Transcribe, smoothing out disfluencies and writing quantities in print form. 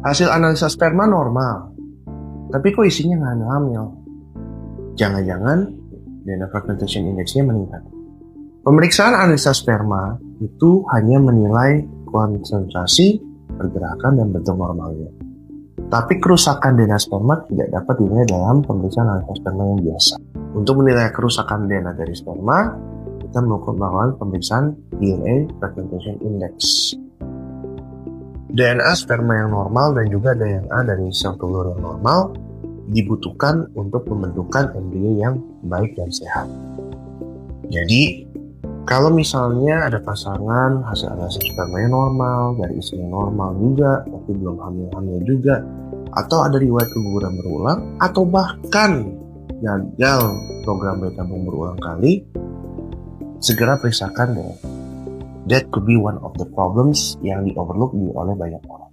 Hasil analisa sperma normal, tapi kok isinya nggak hamil? Jangan-jangan DNA fragmentation index-nya meningkat. Pemeriksaan analisa sperma itu hanya menilai konsentrasi, pergerakan, dan bentuk normalnya. Tapi kerusakan DNA sperma tidak dapat dinilai dalam pemeriksaan analisa sperma yang biasa. Untuk menilai kerusakan DNA dari sperma, kita melakukan pemeriksaan DNA fragmentation index. DNA sperma yang normal dan juga DNA dari sel telur yang normal dibutuhkan untuk pembentukan embrio yang baik dan sehat. Jadi, kalau misalnya ada pasangan hasil analisa spermanya normal, dari istrinya normal juga, tapi belum hamil-hamil juga, atau ada riwayat keguguran berulang, atau bahkan gagal program bayi tabung berulang kali, segera periksakan deh. That could be one of the problems yang di-overlook oleh banyak orang.